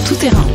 Tout terrain.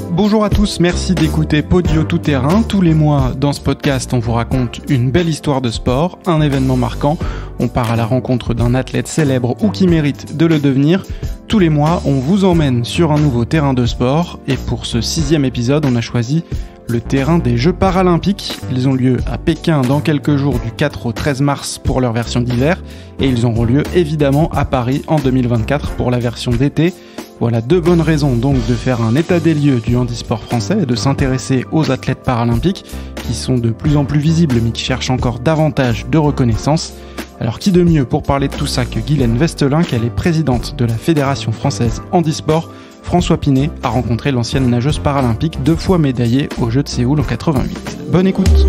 Bonjour à tous, merci d'écouter Podio Tout Terrain. Tous les mois, dans ce podcast, on vous raconte une belle histoire de sport, un événement marquant. On part à la rencontre d'un athlète célèbre ou qui mérite de le devenir. Tous les mois, on vous emmène sur un nouveau terrain de sport. Et pour ce 6e épisode, on a choisi le terrain des Jeux Paralympiques. Ils ont lieu à Pékin dans quelques jours, du 4 au 13 mars pour leur version d'hiver. Et ils auront lieu évidemment à Paris en 2024 pour la version d'été. Voilà 2 bonnes raisons donc de faire un état des lieux du handisport français et de s'intéresser aux athlètes paralympiques qui sont de plus en plus visibles mais qui cherchent encore davantage de reconnaissance. Alors qui de mieux pour parler de tout ça que Guylaine Vestelin, qu'elle est présidente de la Fédération française handisport. François Pinet a rencontré l'ancienne nageuse paralympique 2 fois médaillée aux Jeux de Séoul en 88. Bonne écoute.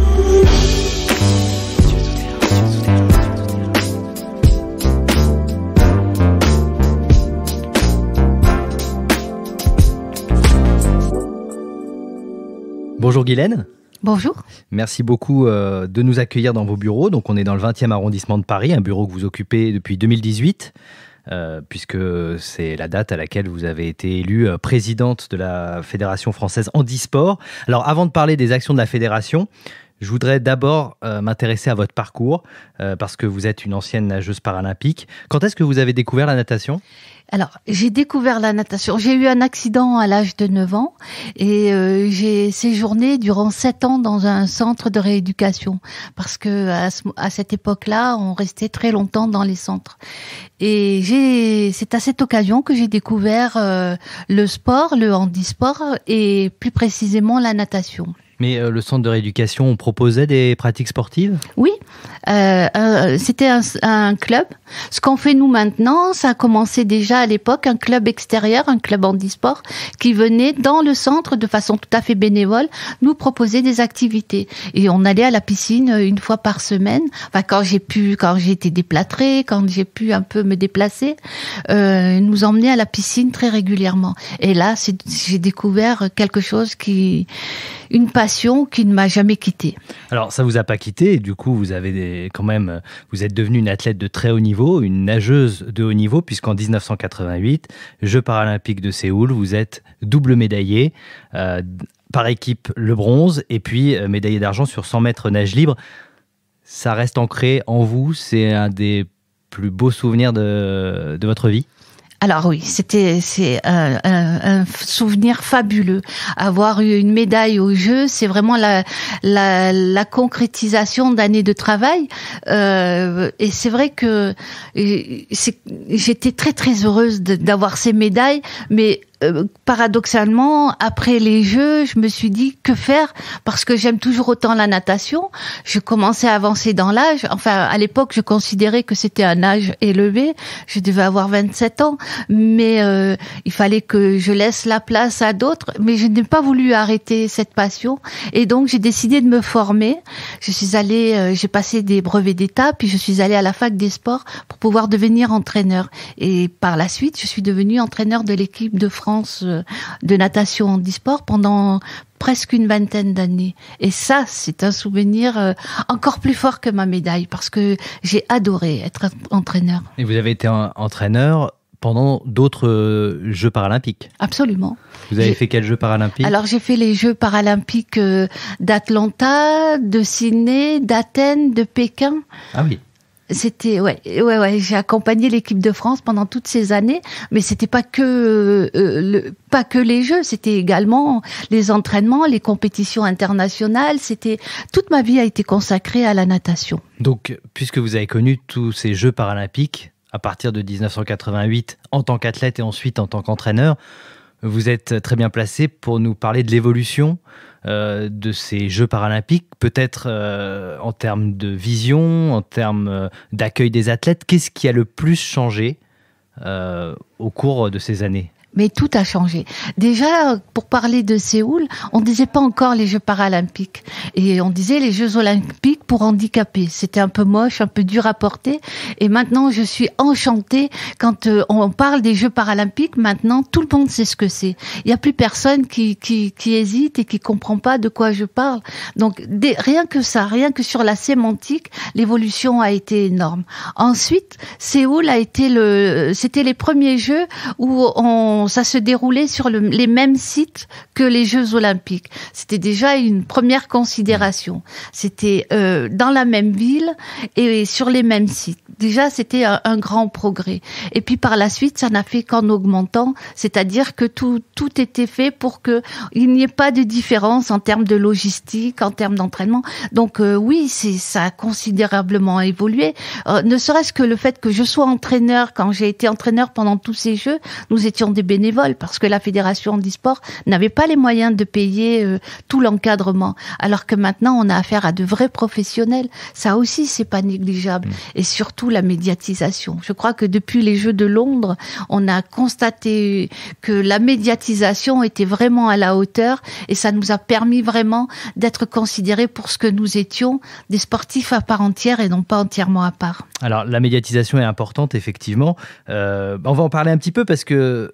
Bonjour Guylaine. Bonjour. Merci beaucoup de nous accueillir dans vos bureaux. Donc on est dans le 20e arrondissement de Paris, un bureau que vous occupez depuis 2018, puisque c'est la date à laquelle vous avez été élue présidente de la Fédération française handisport. Alors avant de parler des actions de la fédération, je voudrais d'abord m'intéresser à votre parcours, parce que vous êtes une ancienne nageuse paralympique. Quand est-ce que vous avez découvert la natation ? Alors, j'ai découvert la natation. J'ai eu un accident à l'âge de 9 ans et j'ai séjourné durant 7 ans dans un centre de rééducation parce que à cette époque-là, on restait très longtemps dans les centres. Et c'est à cette occasion que j'ai découvert le sport, le handisport et plus précisément la natation. Mais le centre de rééducation, on proposait des pratiques sportives ? Oui, c'était un club. Ce qu'on fait nous maintenant, ça a commencé déjà à l'époque, un club extérieur, un club handisport, qui venait dans le centre de façon tout à fait bénévole nous proposer des activités. Et on allait à la piscine 1 fois par semaine. Enfin, quand j'ai été déplâtrée, quand j'ai pu un peu me déplacer, nous emmener à la piscine très régulièrement. Et là, j'ai découvert quelque chose une passion qui ne m'a jamais quittée. Alors, ça vous a pas quitté, et du coup, vous êtes devenue une athlète de très haut niveau, une nageuse de haut niveau, puisqu'en 1988, Jeux paralympiques de Séoul, vous êtes double médaillée, par équipe le bronze, et puis médaillée d'argent sur 100 mètres nage libre. Ça reste ancré en vous, c'est un des plus beaux souvenirs de votre vie ? Alors oui, c'est un souvenir fabuleux. Avoir eu une médaille aux Jeux, c'est vraiment la concrétisation d'années de travail. Et c'est vrai que j'étais très très heureuse d'avoir ces médailles, mais paradoxalement, après les Jeux, je me suis dit que faire parce que j'aime toujours autant la natation. Je commençais à avancer dans l'âge. Enfin, à l'époque, je considérais que c'était un âge élevé. Je devais avoir 27 ans, mais il fallait que je laisse la place à d'autres. Mais je n'ai pas voulu arrêter cette passion et donc j'ai décidé de me former. J'ai passé des brevets d'État, puis je suis allée à la fac des sports pour pouvoir devenir entraîneur. Et par la suite, je suis devenue entraîneur de l'équipe de France de natation handisport pendant presque une vingtaine d'années. Et ça, c'est un souvenir encore plus fort que ma médaille parce que j'ai adoré être entraîneur. Et vous avez été entraîneur pendant d'autres Jeux paralympiques ? Absolument. Vous avez fait quels Jeux paralympiques ? Alors, j'ai fait les Jeux paralympiques d'Atlanta, de Sydney, d'Athènes, de Pékin. Ah oui. C'était j'ai accompagné l'équipe de France pendant toutes ces années, mais c'était pas que les Jeux, c'était également les entraînements, les compétitions internationales, toute ma vie a été consacrée à la natation. Donc puisque vous avez connu tous ces Jeux paralympiques à partir de 1988 en tant qu'athlète et ensuite en tant qu'entraîneur, vous êtes très bien placé pour nous parler de l'évolution de ces Jeux paralympiques, peut-être en termes de vision, en termes d'accueil des athlètes. Qu'est-ce qui a le plus changé au cours de ces années ? Mais tout a changé. Déjà, pour parler de Séoul, on disait pas encore les Jeux paralympiques. Et on disait les Jeux olympiques pour handicapés. C'était un peu moche, un peu dur à porter. Et maintenant, je suis enchantée quand on parle des Jeux paralympiques. Maintenant, tout le monde sait ce que c'est. Il y a plus personne qui hésite et qui comprend pas de quoi je parle. Donc, rien que ça, rien que sur la sémantique, l'évolution a été énorme. Ensuite, Séoul a été c'était les premiers Jeux où on ça se déroulait sur les mêmes sites que les Jeux Olympiques. C'était déjà une première considération. C'était dans la même ville et sur les mêmes sites. Déjà, c'était un grand progrès. Et puis par la suite, ça n'a fait qu'en augmentant, c'est-à-dire que tout était fait pour que il n'y ait pas de différence en termes de logistique, en termes d'entraînement. Donc oui, ça a considérablement évolué. Ne serait-ce que le fait que je sois entraîneur, quand j'ai été entraîneur pendant tous ces Jeux, nous étions des bénévoles parce que la Fédération handisport n'avait pas les moyens de payer tout l'encadrement. Alors que maintenant, on a affaire à de vrais professionnels. Ça aussi, c'est pas négligeable. Et surtout la médiatisation. Je crois que depuis les Jeux de Londres, on a constaté que la médiatisation était vraiment à la hauteur et ça nous a permis vraiment d'être considérés pour ce que nous étions, des sportifs à part entière et non pas entièrement à part. Alors, la médiatisation est importante, effectivement. On va en parler un petit peu parce que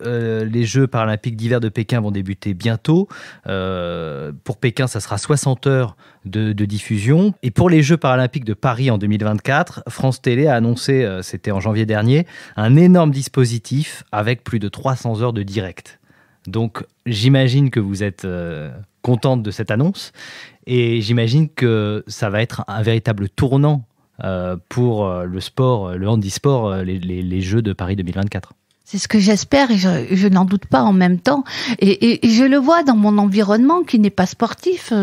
les Jeux paralympiques d'hiver de Pékin vont débuter bientôt. Pour Pékin, ça sera 60 heures de diffusion. Et pour les Jeux paralympiques de Paris en 2024, France Télé a annoncé, c'était en janvier dernier, un énorme dispositif avec plus de 300 heures de direct. Donc, j'imagine que vous êtes contente de cette annonce et j'imagine que ça va être un véritable tournant pour le sport, le handisport, les Jeux de Paris 2024. C'est ce que j'espère et je n'en doute pas en même temps. Et je le vois dans mon environnement qui n'est pas sportif,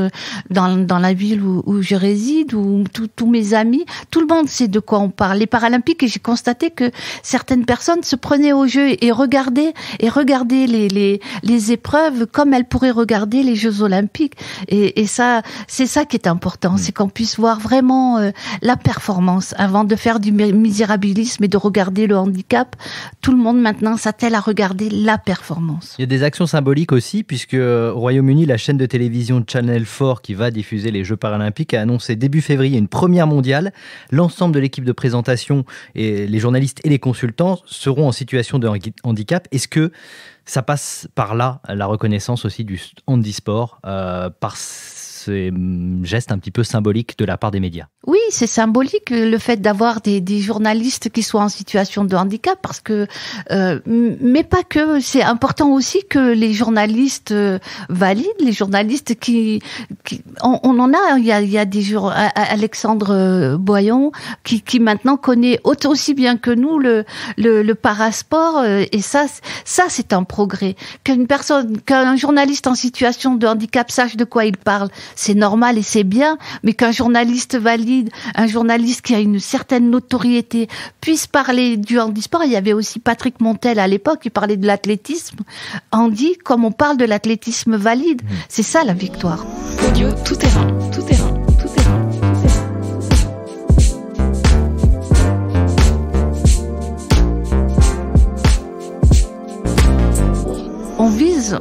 dans la ville où je réside, où tous mes amis, tout le monde sait de quoi on parle. Les Paralympiques, et j'ai constaté que certaines personnes se prenaient au jeu et regardaient les épreuves comme elles pourraient regarder les Jeux Olympiques. Et ça, c'est ça qui est important, c'est qu'on puisse voir vraiment la performance avant de faire du misérabilisme et de regarder le handicap. Tout le monde maintenant s'attelle à regarder la performance. Il y a des actions symboliques aussi, puisque au Royaume-Uni, la chaîne de télévision Channel 4, qui va diffuser les Jeux paralympiques, a annoncé début février une première mondiale. L'ensemble de l'équipe de présentation, et les journalistes et les consultants seront en situation de handicap. Est-ce que ça passe par là, la reconnaissance aussi du handisport, par ces gestes un petit peu symboliques de la part des médias? Oui, c'est symbolique le fait d'avoir des journalistes qui soient en situation de handicap parce que, mais pas que. C'est important aussi que les journalistes valides, les journalistes on en a. Il y a des Alexandre Boyon qui maintenant connaît aussi bien que nous le parasport et ça c'est un progrès. Qu'un journaliste en situation de handicap sache de quoi il parle, c'est normal et c'est bien, mais qu'un journaliste valide, un journaliste qui a une certaine notoriété puisse parler du handisport. Il y avait aussi Patrick Montel à l'époque qui parlait de l'athlétisme handi comme on parle de l'athlétisme valide. C'est ça la victoire. Podio tout terrain, tout terrain, tout terrain, tout terrain.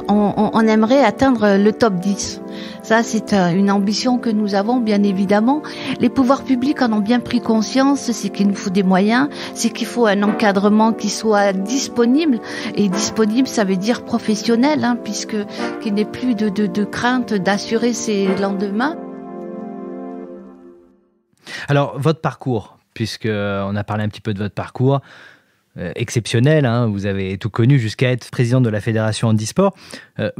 On aimerait atteindre le top 10. Ça, c'est une ambition que nous avons, bien évidemment. Les pouvoirs publics en ont bien pris conscience, c'est qu'il nous faut des moyens, c'est qu'il faut un encadrement qui soit disponible. Et disponible, ça veut dire professionnel, puisque qu'il n'ait plus de crainte d'assurer ses lendemains. Alors, votre parcours, puisqu'on a parlé un petit peu de votre parcours, exceptionnel, vous avez tout connu jusqu'à être président de la Fédération handisport.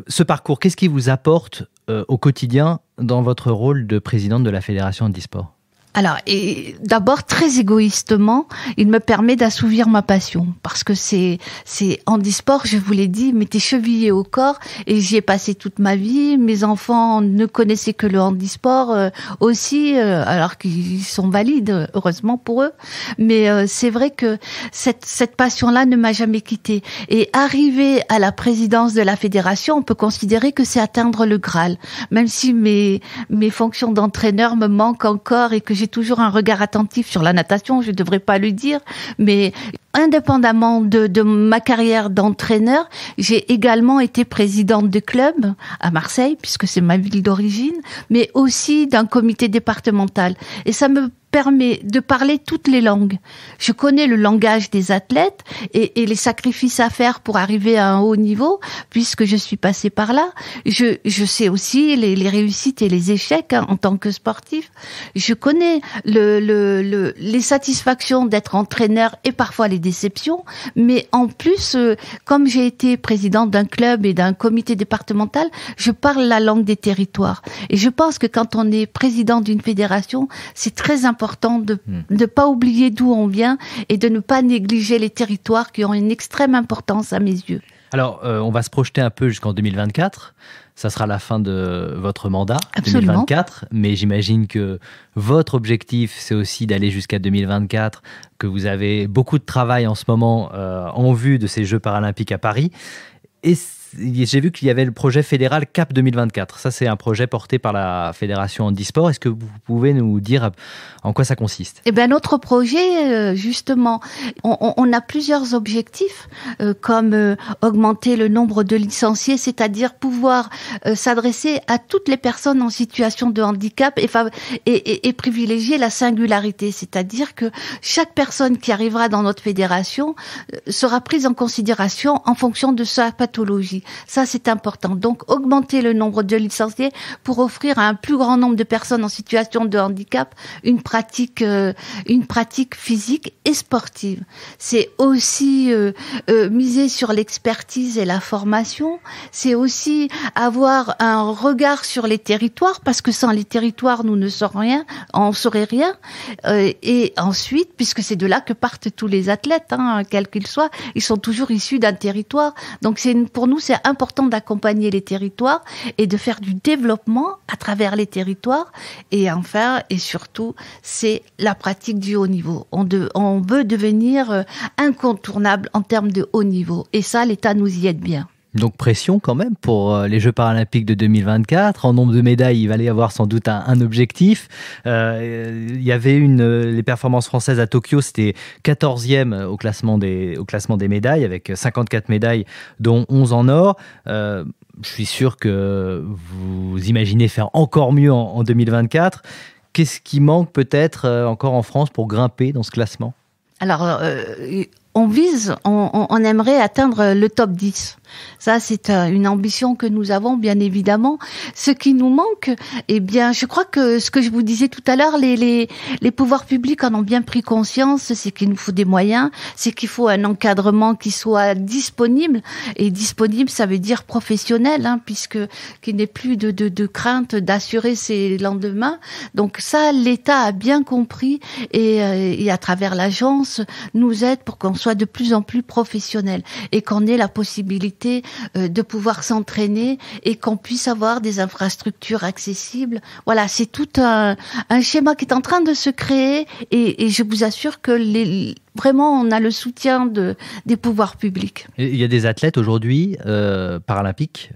Ce parcours, qu'est-ce qui vous apporte au quotidien dans votre rôle de présidente de la Fédération handisport ? Alors, et d'abord, très égoïstement, il me permet d'assouvir ma passion. Parce que c'est handisport, je vous l'ai dit, m'était chevillé au corps et j'y ai passé toute ma vie. Mes enfants ne connaissaient que le handisport aussi, alors qu'ils sont valides, heureusement pour eux. Mais c'est vrai que cette passion-là ne m'a jamais quittée. Et arriver à la présidence de la fédération, on peut considérer que c'est atteindre le Graal. Même si mes fonctions d'entraîneur me manquent encore et que j'ai toujours un regard attentif sur la natation, je ne devrais pas le dire, mais indépendamment de ma carrière d'entraîneur, j'ai également été présidente de club à Marseille, puisque c'est ma ville d'origine, mais aussi d'un comité départemental. Et ça me permet de parler toutes les langues. Je connais le langage des athlètes et les sacrifices à faire pour arriver à un haut niveau, puisque je suis passée par là. Je sais aussi les réussites et les échecs en tant que sportif. Je connais les satisfactions d'être entraîneur et parfois les déceptions. Mais en plus, comme j'ai été présidente d'un club et d'un comité départemental, je parle la langue des territoires. Et je pense que quand on est président d'une fédération, c'est très important de ne pas oublier d'où on vient et de ne pas négliger les territoires qui ont une extrême importance à mes yeux. Alors, on va se projeter un peu jusqu'en 2024. Ça sera la fin de votre mandat, Absolument. 2024. Mais j'imagine que votre objectif, c'est aussi d'aller jusqu'à 2024, que vous avez beaucoup de travail en ce moment en vue de ces Jeux paralympiques à Paris. Et j'ai vu qu'il y avait le projet fédéral CAP 2024. Ça, c'est un projet porté par la Fédération Handisport. Est-ce que vous pouvez nous dire en quoi ça consiste ? Eh bien, notre projet, justement, on a plusieurs objectifs, comme augmenter le nombre de licenciés, c'est-à-dire pouvoir s'adresser à toutes les personnes en situation de handicap et privilégier la singularité, c'est-à-dire que chaque personne qui arrivera dans notre fédération sera prise en considération en fonction de sa pathologie. Ça, c'est important. Donc, augmenter le nombre de licenciés pour offrir à un plus grand nombre de personnes en situation de handicap une pratique physique et sportive. C'est aussi miser sur l'expertise et la formation. C'est aussi avoir un regard sur les territoires, parce que sans les territoires, nous ne saurions rien, on saurait rien. Et ensuite, puisque c'est de là que partent tous les athlètes, quels qu'ils soient, ils sont toujours issus d'un territoire. Donc, pour nous, c'est important d'accompagner les territoires et de faire du développement à travers les territoires. Et enfin, et surtout, c'est la pratique du haut niveau. On veut devenir incontournable en termes de haut niveau. Et ça, l'État nous y aide bien. Donc pression quand même pour les Jeux paralympiques de 2024. En nombre de médailles, il va y avoir sans doute un objectif. Il y avait les performances françaises à Tokyo, c'était 14e au classement des médailles, avec 54 médailles, dont 11 en or. Je suis sûr que vous imaginez faire encore mieux en 2024. Qu'est-ce qui manque peut-être encore en France pour grimper dans ce classement ? Alors, on aimerait atteindre le top 10. Ça, c'est une ambition que nous avons, bien évidemment. Ce qui nous manque, eh bien, je crois que ce que je vous disais tout à l'heure, les pouvoirs publics en ont bien pris conscience, c'est qu'il nous faut des moyens, c'est qu'il faut un encadrement qui soit disponible. Et disponible, ça veut dire professionnel, puisque qu'il n'ait plus de crainte d'assurer ses lendemains. Donc ça, l'État a bien compris et à travers l'agence, nous aide pour qu'on soit de plus en plus professionnel et qu'on ait la possibilité de pouvoir s'entraîner et qu'on puisse avoir des infrastructures accessibles. Voilà, c'est tout un schéma qui est en train de se créer et je vous assure que vraiment, on a le soutien des pouvoirs publics. Et il y a des athlètes aujourd'hui paralympiques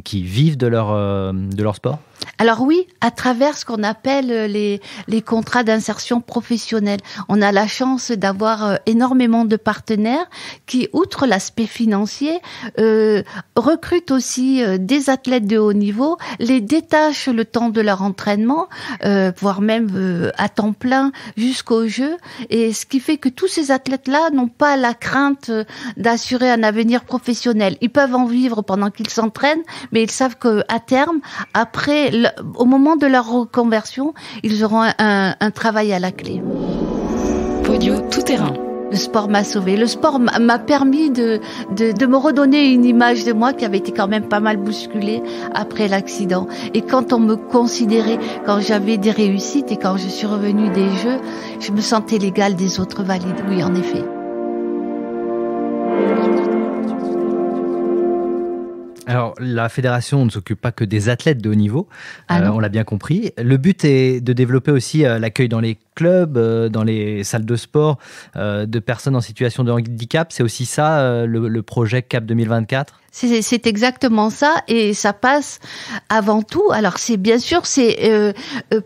qui vivent de leur sport ? Alors oui, à travers ce qu'on appelle les contrats d'insertion professionnelle. On a la chance d'avoir énormément de partenaires qui, outre l'aspect financier, recrutent aussi des athlètes de haut niveau, les détachent le temps de leur entraînement, voire même à temps plein jusqu'aux Jeux. Et ce qui fait que tous ces athlètes-là n'ont pas la crainte d'assurer un avenir professionnel. Ils peuvent en vivre pendant qu'ils s'entraînent, mais ils savent qu'à terme, après, au moment de leur reconversion, ils auront un travail à la clé. Podio tout-terrain. Le sport m'a sauvée. Le sport m'a permis de me redonner une image de moi qui avait été quand même pas mal bousculée après l'accident. Et quand on me considérait, quand j'avais des réussites et quand je suis revenue des Jeux, je me sentais l'égale des autres valides. Oui, en effet. Alors, la fédération ne s'occupe pas que des athlètes de haut niveau, on l'a bien compris. Le but est de développer aussi l'accueil dans les clubs, dans les salles de sport de personnes en situation de handicap. C'est aussi ça, le projet CAP 2024 ? C'est exactement ça, et ça passe avant tout. Alors c'est bien sûr, c'est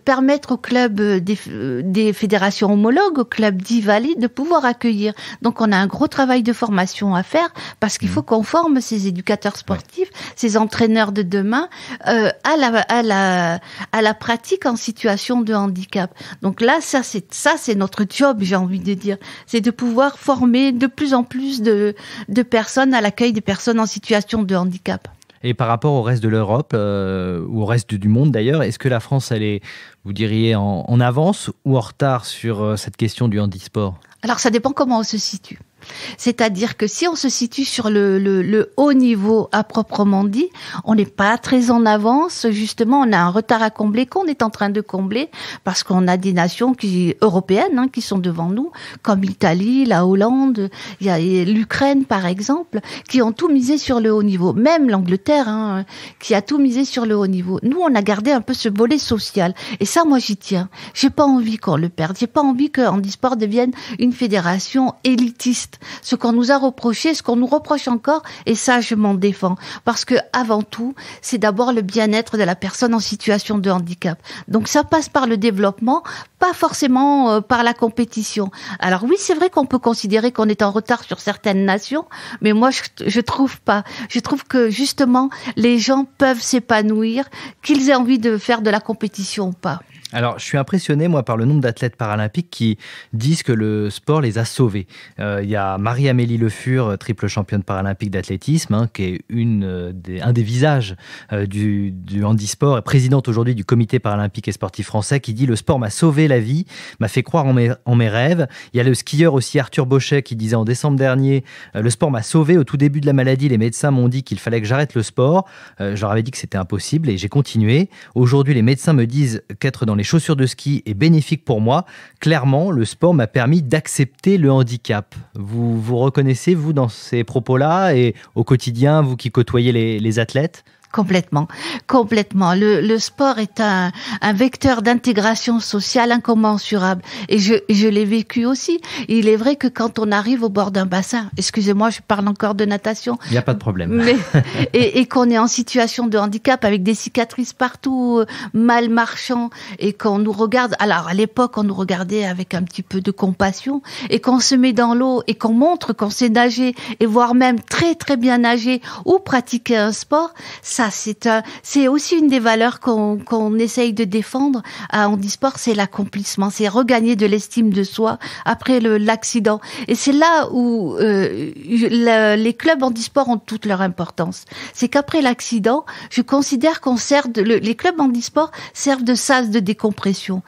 permettre aux clubs des fédérations homologues, aux clubs dits valides, de pouvoir accueillir. Donc on a un gros travail de formation à faire, parce qu'il faut qu'on forme ces éducateurs sportifs, ces entraîneurs de demain à la pratique en situation de handicap. Donc là, ça c'est notre job, j'ai envie de dire, c'est de pouvoir former de plus en plus de personnes à l'accueil des personnes en situation de handicap. Et par rapport au reste de l'Europe, ou au reste du monde d'ailleurs, est-ce que la France, elle est, vous diriez, en avance ou en retard sur cette question du handisport ? Alors ça dépend comment on se situe. C'est-à-dire que si on se situe sur le haut niveau à proprement dit, on n'est pas très en avance. Justement, on a un retard à combler qu'on est en train de combler, parce qu'on a des nations européennes qui sont devant nous, comme l'Italie, la Hollande, il y a l'Ukraine par exemple, qui ont tout misé sur le haut niveau. Même l'Angleterre, qui a tout misé sur le haut niveau. Nous, on a gardé un peu ce volet social. Et ça, moi, j'y tiens. J'ai pas envie qu'on le perde. J'ai pas envie que handisport devienne une fédération élitiste. Ce qu'on nous a reproché, ce qu'on nous reproche encore, et ça, je m'en défends. Parce que, avant tout, c'est d'abord le bien-être de la personne en situation de handicap. Donc, ça passe par le développement, pas forcément par la compétition. Alors oui, c'est vrai qu'on peut considérer qu'on est en retard sur certaines nations, mais moi, je trouve pas. Je trouve que, justement, les gens peuvent s'épanouir, qu'ils aient envie de faire de la compétition ou pas. Alors, je suis impressionné, moi, par le nombre d'athlètes paralympiques qui disent que le sport les a sauvés. Il y a Marie-Amélie Le Fur, triple championne paralympique d'athlétisme, qui est un des visages du handisport et présidente aujourd'hui du comité paralympique et sportif français, qui dit « Le sport m'a sauvé la vie, m'a fait croire en mes rêves ». Il y a le skieur aussi Arthur Bochet qui disait en décembre dernier « Le sport m'a sauvé, au tout début de la maladie, les médecins m'ont dit qu'il fallait que j'arrête le sport. Je leur avais dit que c'était impossible et j'ai continué. Aujourd'hui, les médecins me disent qu'être dans les chaussures de ski est bénéfique pour moi. Clairement, le sport m'a permis d'accepter le handicap. » Vous reconnaissez, vous, dans ces propos-là, et au quotidien, vous qui côtoyez les athlètes ? Complètement. Le sport est un vecteur d'intégration sociale incommensurable. Et je l'ai vécu aussi. Il est vrai que quand on arrive au bord d'un bassin, excusez-moi, je parle encore de natation. Il n'y a pas de problème. Et qu'on est en situation de handicap avec des cicatrices partout, mal marchant, et qu'on nous regarde. Alors, à l'époque, on nous regardait avec un petit peu de compassion, et qu'on se met dans l'eau, et qu'on montre qu'on sait nager, et voire même très très bien nager, ou pratiquer un sport. Ça, c'est aussi une des valeurs qu'on essaye de défendre à handisport, c'est l'accomplissement, c'est regagner de l'estime de soi après l'accident. Et c'est là où les clubs handisport ont toute leur importance. C'est qu'après l'accident, je considère les clubs handisport servent de sas de décompression.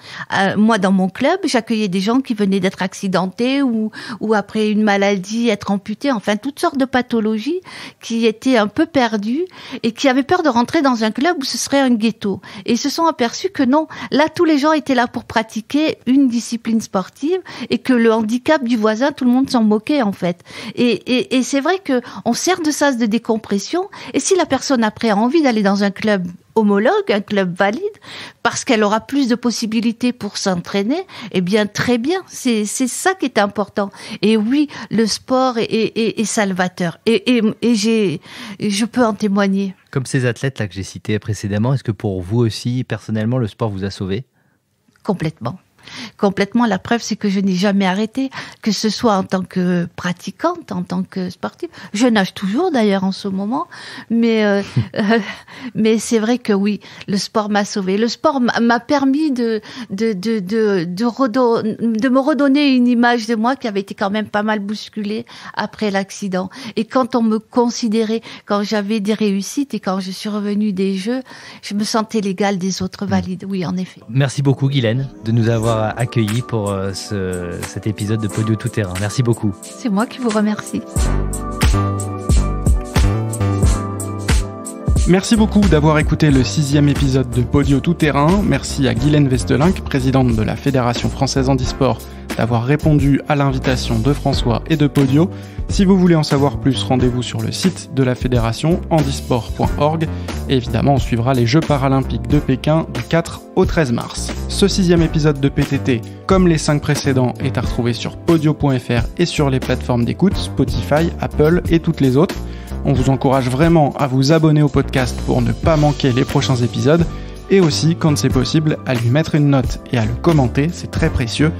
Moi, dans mon club, j'accueillais des gens qui venaient d'être accidentés ou après une maladie, être amputés, enfin toutes sortes de pathologies qui étaient un peu perdues et qui avaient peur de rentrer dans un club où ce serait un ghetto. Et ils se sont aperçus que non, là, tous les gens étaient là pour pratiquer une discipline sportive et que le handicap du voisin, tout le monde s'en moquait, en fait. Et c'est vrai que on sert de sas de décompression. Et si la personne après a envie d'aller dans un club homologue, un club valide, parce qu'elle aura plus de possibilités pour s'entraîner, eh bien, très bien. C'est ça qui est important. Et oui, le sport est salvateur. Et je peux en témoigner. Comme ces athlètes-là que j'ai cités précédemment, est-ce que pour vous aussi, personnellement, le sport vous a sauvé ? Complètement. La preuve, c'est que je n'ai jamais arrêté, que ce soit en tant que pratiquante, en tant que sportive. Je nage toujours d'ailleurs en ce moment, mais c'est vrai que oui, le sport m'a sauvée. Le sport m'a permis de me redonner une image de moi qui avait été quand même pas mal bousculée après l'accident. Et quand on me considérait, quand j'avais des réussites et quand je suis revenue des Jeux, je me sentais l'égale des autres valides. Oui, en effet. Merci beaucoup, Guylaine, de nous avoir accueillis pour cet épisode de Podio Tout Terrain. Merci beaucoup. C'est moi qui vous remercie. Merci beaucoup d'avoir écouté le 6e épisode de Podio Tout Terrain. Merci à Guylaine Vestelink, présidente de la Fédération Française Handisport, d'avoir répondu à l'invitation de François et de Podio. Si vous voulez en savoir plus, rendez-vous sur le site de la fédération, handisport.org. Et évidemment, on suivra les Jeux paralympiques de Pékin du 4 au 13 mars. Ce 6e épisode de PTT, comme les 5 précédents, est à retrouver sur podio.fr et sur les plateformes d'écoute, Spotify, Apple et toutes les autres. On vous encourage vraiment à vous abonner au podcast pour ne pas manquer les prochains épisodes, et aussi, quand c'est possible, à lui mettre une note et à le commenter, c'est très précieux.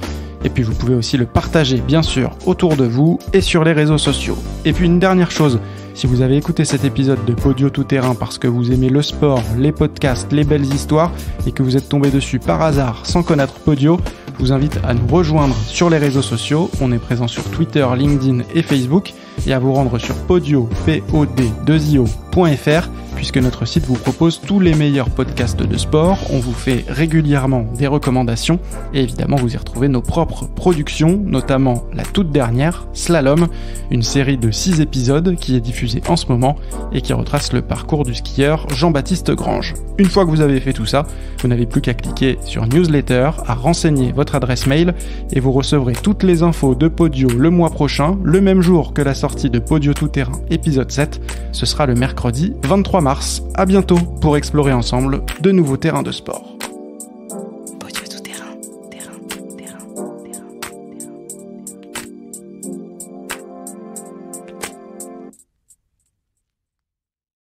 Et puis vous pouvez aussi le partager, bien sûr, autour de vous et sur les réseaux sociaux. Et puis une dernière chose, si vous avez écouté cet épisode de Podio Tout Terrain parce que vous aimez le sport, les podcasts, les belles histoires, et que vous êtes tombé dessus par hasard sans connaître Podio, je vous invite à nous rejoindre sur les réseaux sociaux. On est présent sur Twitter, LinkedIn et Facebook, et à vous rendre sur podio, pod2io.fr, puisque notre site vous propose tous les meilleurs podcasts de sport. On vous fait régulièrement des recommandations, et évidemment vous y retrouvez nos propres productions, notamment la toute dernière, Slalom, une série de 6 épisodes qui est diffusée en ce moment et qui retrace le parcours du skieur Jean-Baptiste Grange. Une fois que vous avez fait tout ça, vous n'avez plus qu'à cliquer sur Newsletter, à renseigner votre adresse mail, et vous recevrez toutes les infos de Podio le mois prochain, le même jour que la sortie de Podio Tout Terrain épisode 7. Ce sera le mercredi 23 mars. À bientôt pour explorer ensemble de nouveaux terrains de sport.